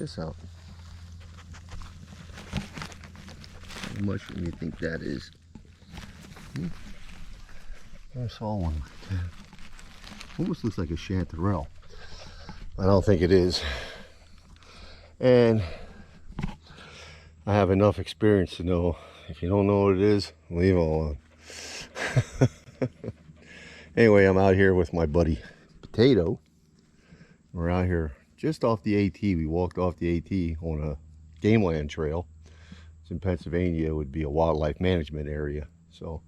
this out. What mushroom do you think that is? I saw one like that. Almost looks like a chanterelle. I don't think it is. And I have enough experience to know if you don't know what it is, leave it alone. Anyway, I'm out here with my buddy Potato. We're out here just off the AT. We walked off the AT on a game land trail. It's in Pennsylvania. It would be a wildlife management area. So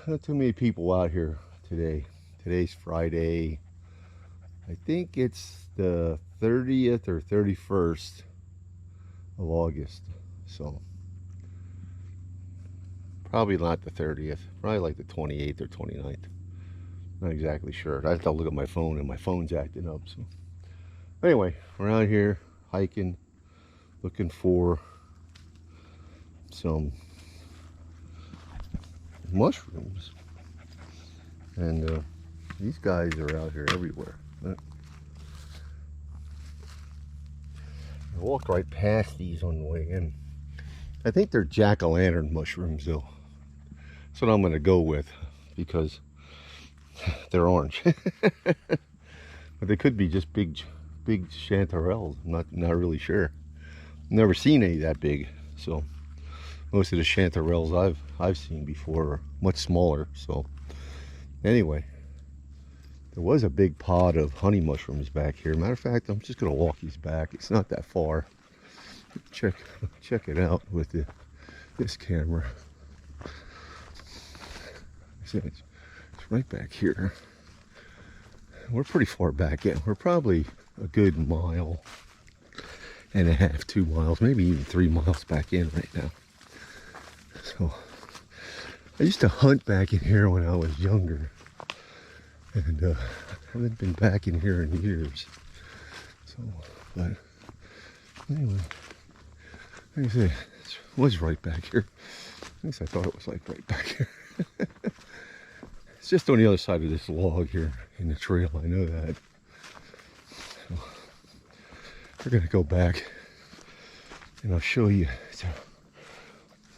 not too many people out here today. Today's Friday. I think it's the 30th or 31st of August. So probably not the 30th. Probably like the 28th or 29th. Not exactly sure. I have to look at my phone, and my phone's acting up. So anyway, we're out here hiking, looking for some mushrooms. And these guys are out here everywhere. I walked right past these on the way in. I think they're jack-o'-lantern mushrooms, though. That's what I'm going to go with, because they're orange. But they could be just big chanterelles. I'm not really sure. Never seen any that big. So most of the chanterelles I've seen before are much smaller. So anyway, there was a big pod of honey mushrooms back here. Matter of fact, I'm just gonna walk these back. It's not that far. Check it out with this camera. It's right back here. We're pretty far back in. We're probably a good 1.5 miles, 2 miles, maybe even 3 miles back in right now. So I used to hunt back in here when I was younger, and I haven't been back in here in years. So, but anyway, like I said, it was right back here. At least I thought it was like right back here. It's just on the other side of this log here in the trail. I know that. So we're gonna go back, and I'll show you.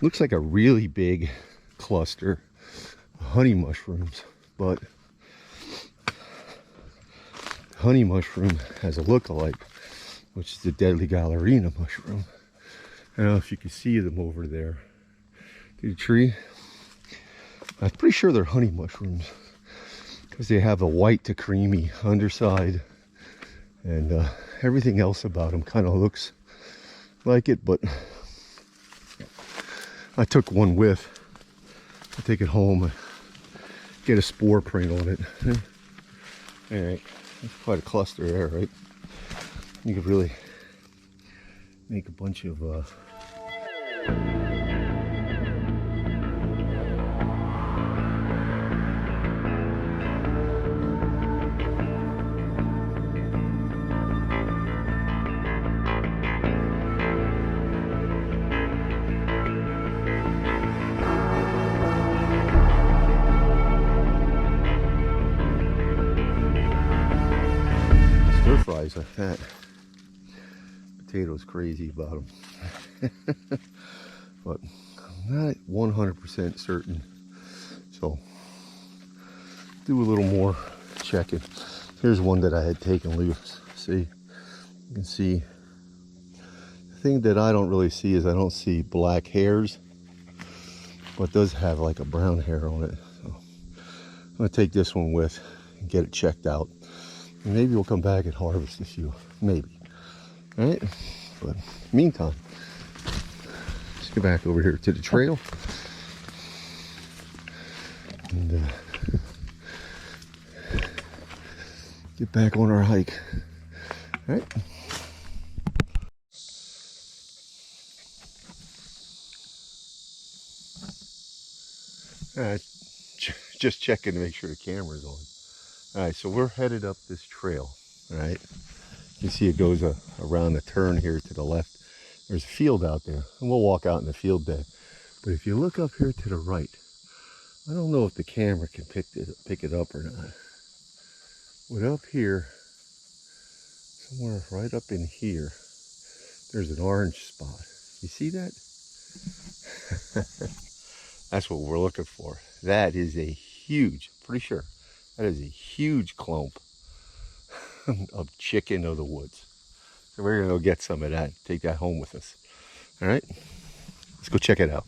Looks like a really big cluster of honey mushrooms, but honey mushroom has a look-alike, which is the deadly gallerina mushroom. I don't know if you can see them over there through the tree. I'm pretty sure they're honey mushrooms because they have a white to creamy underside, and everything else about them kind of looks like it, but I took one whiff. I take it home and get a spore print on it. Alright, that's quite a cluster there, right? You could really make a bunch of stir fries like that. Potato's crazy about them. But I'm not 100% certain. So do a little more checking. Here's one that I had taken loose. See, you can see the thing that I don't really see is I don't see black hairs, but it does have like a brown hair on it. So I'm gonna take this one with and get it checked out. And maybe we'll come back and harvest a few, maybe. All right, but meantime, let's get back over here to the trail and get back on our hike. All right. All right, just checking to make sure the camera's on. All right, so we're headed up this trail. All right, you see it goes around the turn here to the left. There's a field out there, and we'll walk out in the field there. But if you look up here to the right, I don't know if the camera can pick it up or not. But up here, somewhere right up in here, there's an orange spot. You see that? That's what we're looking for. That is a huge, pretty sure, that is a huge clump of chicken of the woods. So we're gonna go get some of that, take that home with us. All right, let's go check it out.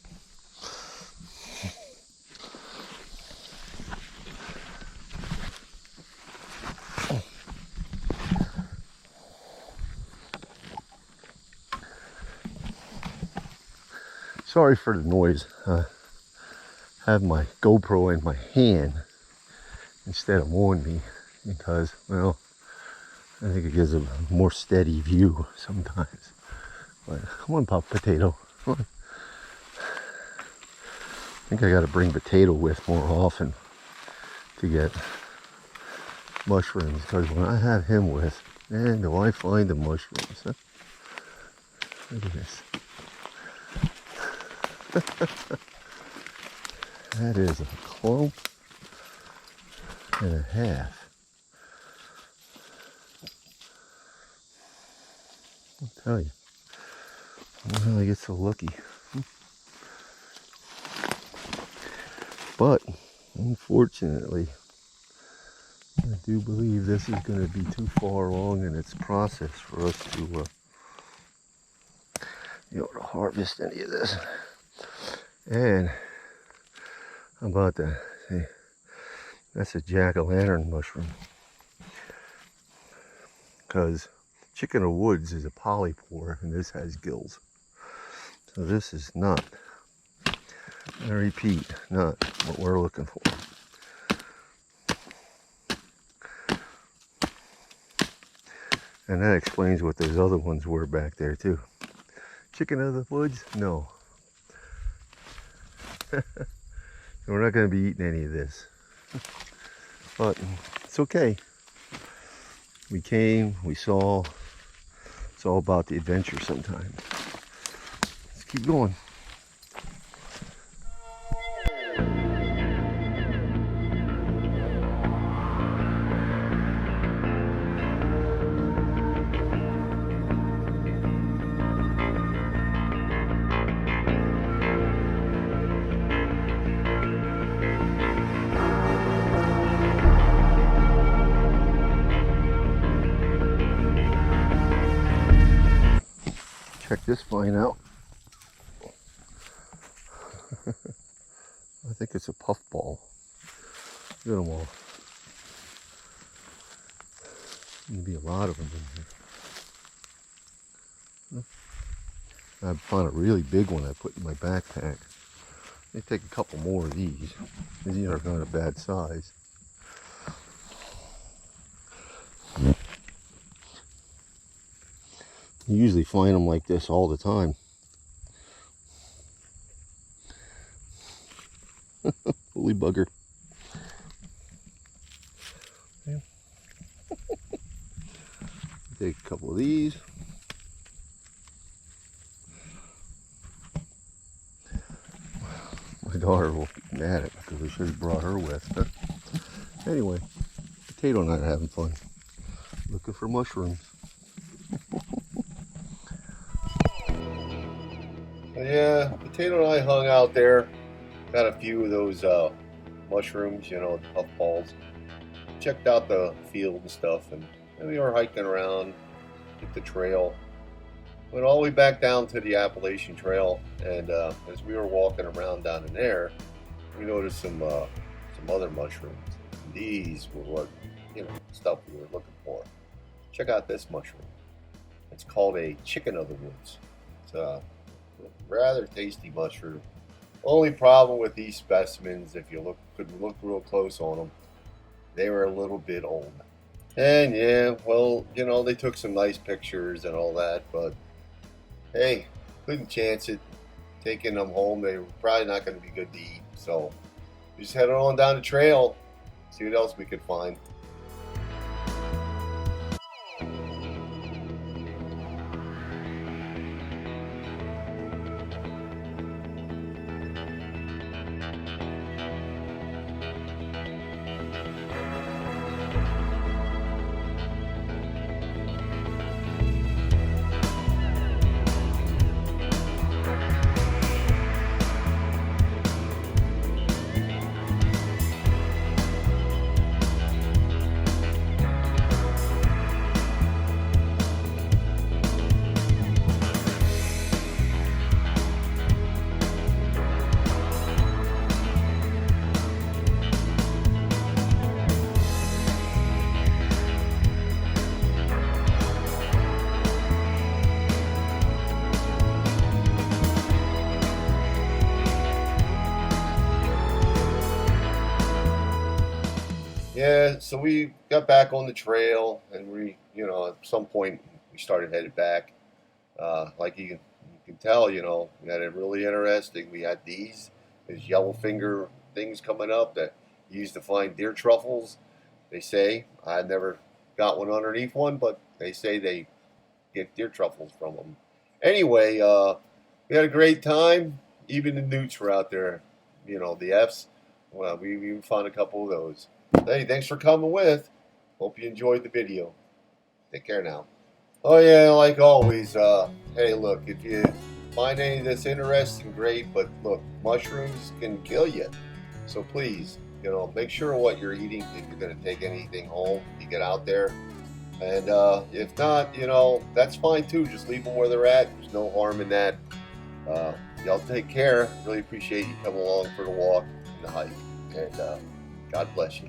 Sorry for the noise. I have my GoPro in my hand instead of on me because, well, I think it gives a more steady view sometimes. But come on, Pop Potato. Come on. I think I got to bring Potato with more often to get mushrooms, because when I have him with, man, do I find the mushrooms. Huh? Look at this. That is a clump and a half. I'll tell you. I don't know how I get so lucky. But, unfortunately, I do believe this is going to be too far along in its process for us to be able to harvest any of this. And I'm about to say, that's a jack-o'-lantern mushroom. Because chicken of woods is a polypore, and this has gills. So this is not, I repeat, not what we're looking for. And that explains what those other ones were back there too. Chicken of the woods? No. So we're not going to be eating any of this. But it's okay. We came, we saw. It's all about the adventure sometimes. Let's keep going. Check this vine out. I think it's a puffball. Look at them all. Maybe a lot of them in here. I found a really big one I put in my backpack. Let me take a couple more of these. These are not a bad size. You usually find them like this all the time. Holy bugger. Yeah. Take a couple of these. My daughter will be mad at me because I should have brought her with. But anyway, Potato and I are having fun. Looking for mushrooms. Yeah, Potato and I hung out there. Got a few of those mushrooms, you know, puffballs. Checked out the field and stuff, and we were hiking around, hit the trail. Went all the way back down to the Appalachian Trail, and as we were walking around down in there, we noticed some other mushrooms. These were what, you know, stuff we were looking for. Check out this mushroom. It's called a chicken of the woods. It's a rather tasty mushroom. Only problem with these specimens, if you could look real close on them, they were a little bit old. And yeah, well, you know, they took some nice pictures and all that, but hey, couldn't chance it. Taking them home, they were probably not going to be good to eat. So we just headed on down the trail, see what else we could find. Yeah, so we got back on the trail, and at some point we started headed back. Like you can tell, we had it really interesting. We had these yellow finger things coming up that you used to find deer truffles. They say I never got one underneath one, but they say they get deer truffles from them. Anyway, we had a great time. Even the newts were out there. The F's. Well, we even found a couple of those. Hey, thanks for coming with. Hope you enjoyed the video. Take care now. Oh yeah, like always. Hey, look, if you find any of this interesting, great. But look, mushrooms can kill you. So please, make sure what you're eating. If you're going to take anything home, you get out there. And if not, that's fine too. Just leave them where they're at. There's no harm in that. Uh, y'all take care. Really appreciate you coming along for the walk and the hike. And God bless you.